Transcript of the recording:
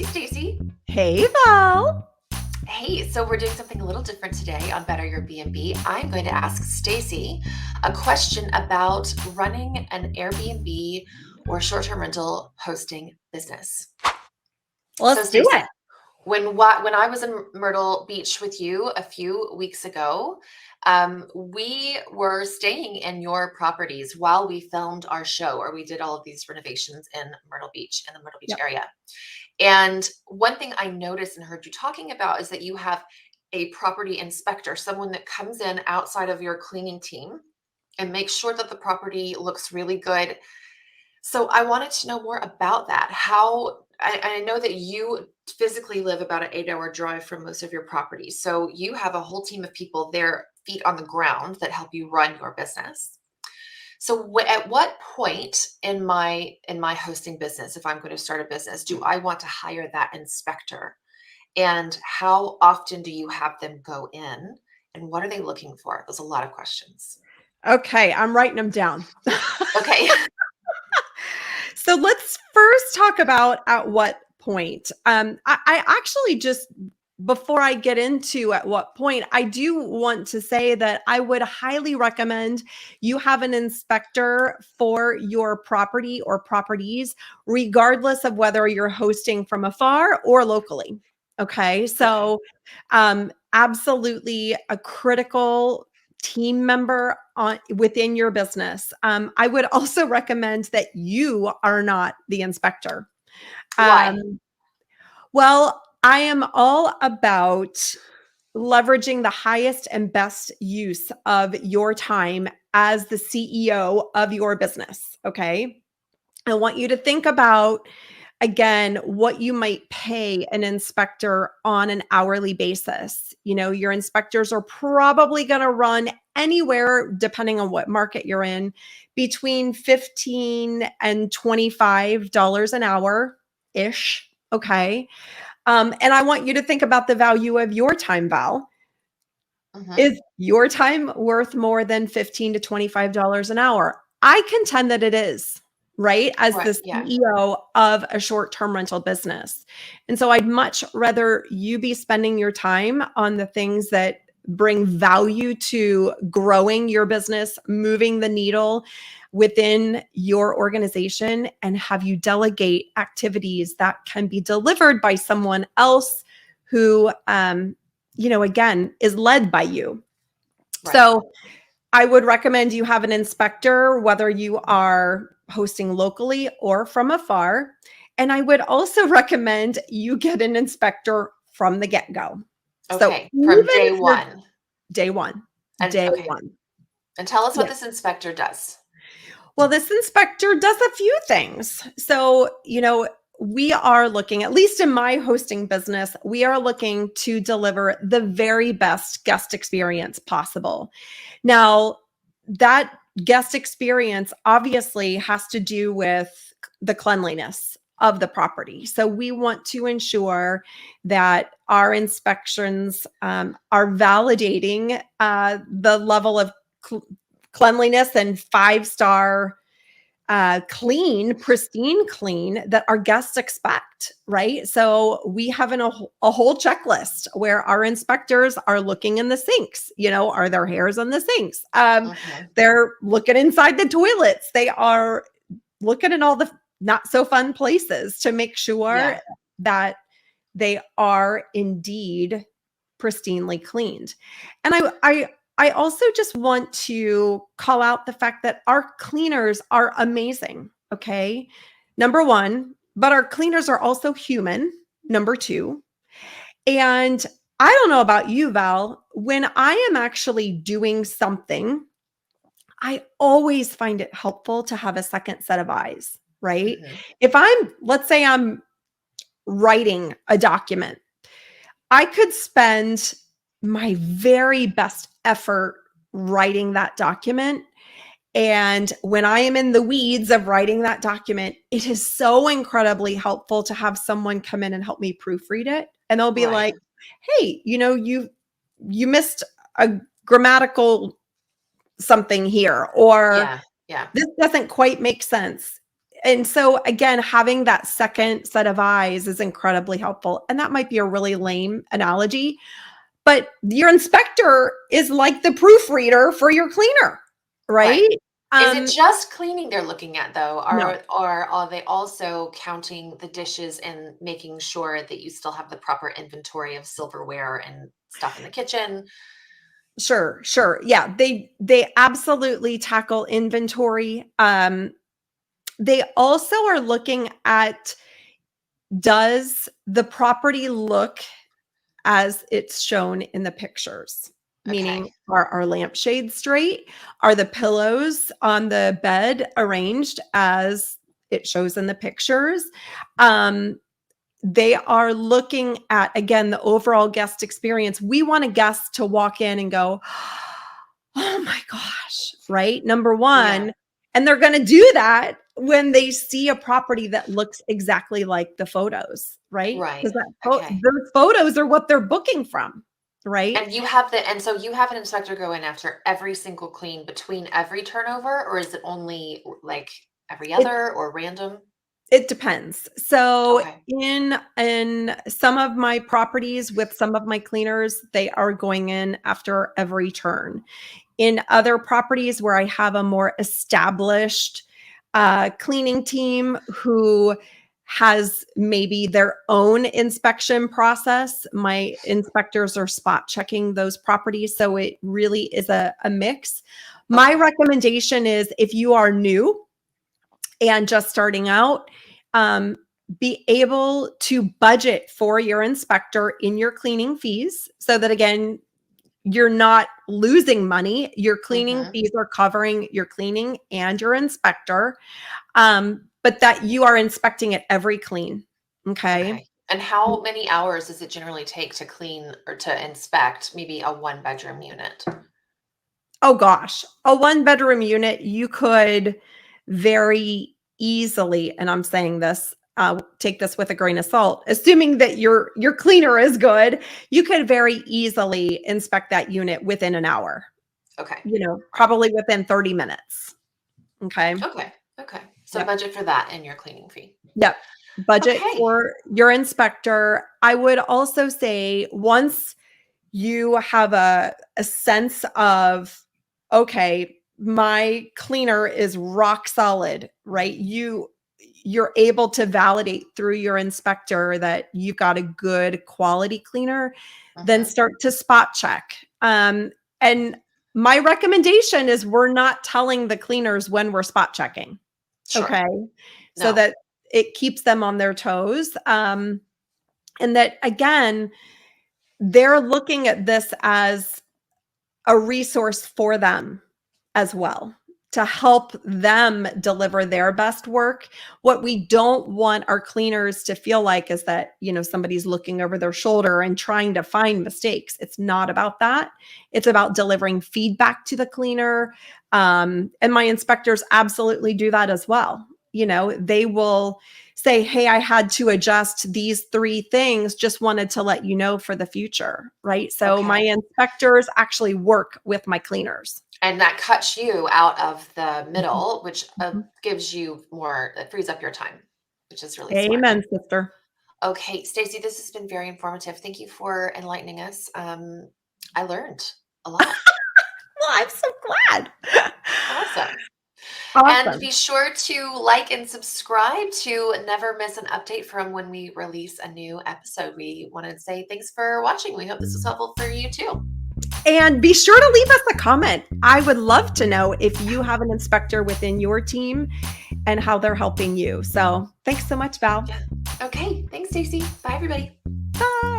Hey, Stacey. Hey, Val. Hey, so we're doing something a little different today on Better Your B&B. I'm going to ask Stacey a question about running an Airbnb or short-term rental hosting business. So, Let's do it. Stacey, when I was in Myrtle Beach with you a few weeks ago, we were staying in your properties while we filmed our show, or we did all of these renovations in Myrtle Beach, in the Myrtle Beach Yep. area. And one thing I noticed and heard you talking about is that you have a property inspector, someone that comes in outside of your cleaning team and makes sure that the property looks really good. So I wanted to know more about that. I know that you physically live about an 8-hour drive from most of your properties. So you have a whole team of people there, feet on the ground, that help you run your business. So at what point in my hosting business, if I'm going to start a business, do I want to hire that inspector? And how often do you have them go in? And what are they looking for? There's a lot of questions. Okay, I'm writing them down. Okay. So let's first talk about at what point. I actually just, before I get into at what point, I do want to say that I would highly recommend you have an inspector for your property or properties, regardless of whether you're hosting from afar or locally. Okay, Okay. so absolutely a critical team member on within your business. I would also recommend that you are not the inspector. Why? Well, I am all about leveraging the highest and best use of your time as the CEO of your business. Okay. I want you to think about, again, what you might pay an inspector on an hourly basis. You know, your inspectors are probably going to run anywhere, depending on what market you're in, between $15 and $25 an hour ish. Okay. And I want you to think about the value of your time, Val. Hmm. Is your time worth more than $15 to $25 an hour? I contend that it is, right? As Right. the Yeah. CEO of a short-term rental business. And so I'd much rather you be spending your time on the things that bring value to growing your business, moving the needle within your organization, and have you delegate activities that can be delivered by someone else who again, is led by you. Right. So I would recommend you have an inspector, whether you are hosting locally or from afar. And I would also recommend you get an inspector from the get go. So Okay. even From day if you're one. day one, And day okay. one. And tell us what Yeah. this inspector does. Well, this inspector does a few things. So, we are looking, at least in my hosting business, we are looking to deliver the very best guest experience possible. Now, that guest experience obviously has to do with the cleanliness of the property. So we want to ensure that our inspections are validating the level of cleanliness and 5-star clean, pristine clean that our guests expect, right? So we have a whole checklist where our inspectors are looking in the sinks. Are there hairs on the sinks? Hmm. They're looking inside the toilets. They are looking at all the not so fun places to make sure Yeah. that they are indeed pristinely cleaned. And I also just want to call out the fact that our cleaners are amazing. Okay. Number one, but our cleaners are also human. Number two. And I don't know about you, Val, when I am actually doing something, I always find it helpful to have a second set of eyes, right? Hmm. Let's say I'm writing a document, I could spend my very best effort writing that document. And when I am in the weeds of writing that document, it is so incredibly helpful to have someone come in and help me proofread it. And they'll be Right. like, hey, you missed a grammatical something here, or Yeah. Yeah. this doesn't quite make sense. And so again, having that second set of eyes is incredibly helpful. And that might be a really lame analogy, but your inspector is like the proofreader for your cleaner, Right. right? Is it just cleaning they're looking at though? No, Or are they also counting the dishes and making sure that you still have the proper inventory of silverware and stuff in the kitchen? sure, sure. Yeah, they absolutely tackle inventory. They also are looking at, does the property look as it's shown in the pictures? Meaning, Okay. are our lampshades straight? Are the pillows on the bed arranged as it shows in the pictures? Um, they are looking at, again, the overall guest experience. We want a guest to walk in and go, oh my gosh, right? Number Yeah. one. And they're going to do that when they see a property that looks exactly like the photos, right? Right. Because Okay. those photos are what they're booking from, right? And so you have an inspector go in after every single clean between every turnover, or is it only like every It other or random? it depends. So Okay. in some of my properties with some of my cleaners, they are going in after every turn. In other properties where I have a more established cleaning team who has maybe their own inspection process, my inspectors are spot checking those properties. So it really is a mix. My Okay. recommendation is, if you are new and just starting out, um, be able to budget for your inspector in your cleaning fees so that, again, you're not losing money. Your cleaning Mhm. fees are covering your cleaning and your inspector, but that you are inspecting at every clean. Okay. Okay. And how many hours does it generally take to clean or to inspect maybe a one-bedroom unit? Oh gosh, a one bedroom unit, you could very easily, and I'm saying this, take this with a grain of salt, assuming that your cleaner is good, you could very easily inspect that unit within an hour, Okay. All right. probably within 30 minutes. Okay. Okay. Okay. So Yep. budget for that in your cleaning fee. Yep. Budget Okay. for your inspector. I would also say, once you have a sense of, okay, my cleaner is rock solid, right? You're able to validate through your inspector that you've got a good quality cleaner, then Mhm. start to spot check. And my recommendation is, we're not telling the cleaners when we're spot checking. Sure. Okay. So No. that it keeps them on their toes. And that, again, they're looking at this as a resource for them as well, to help them deliver their best work. What we don't want our cleaners to feel like is that, somebody's looking over their shoulder and trying to find mistakes. It's not about that. It's about delivering feedback to the cleaner. And my inspectors absolutely do that as well. They will say, hey, I had to adjust these 3 things, just wanted to let you know for the future, right? So my Okay. inspectors actually work with my cleaners. And that cuts you out of the Mhm, middle, which mhm. gives you more, it frees up your time, which is really smart. Amen, sister. Okay, Stacey, this has been very informative. Thank you for enlightening us. I learned a lot. Well, I'm so glad. Awesome. And Awesome. be sure to like and subscribe to never miss an update from when we release a new episode. We want to say thanks for watching. We hope this was helpful for you too. And be sure to leave us a comment. I would love to know if you have an inspector within your team and how they're helping you. So thanks so much, Val. Yeah. Okay. Thanks, Stacey. Bye, everybody. Bye.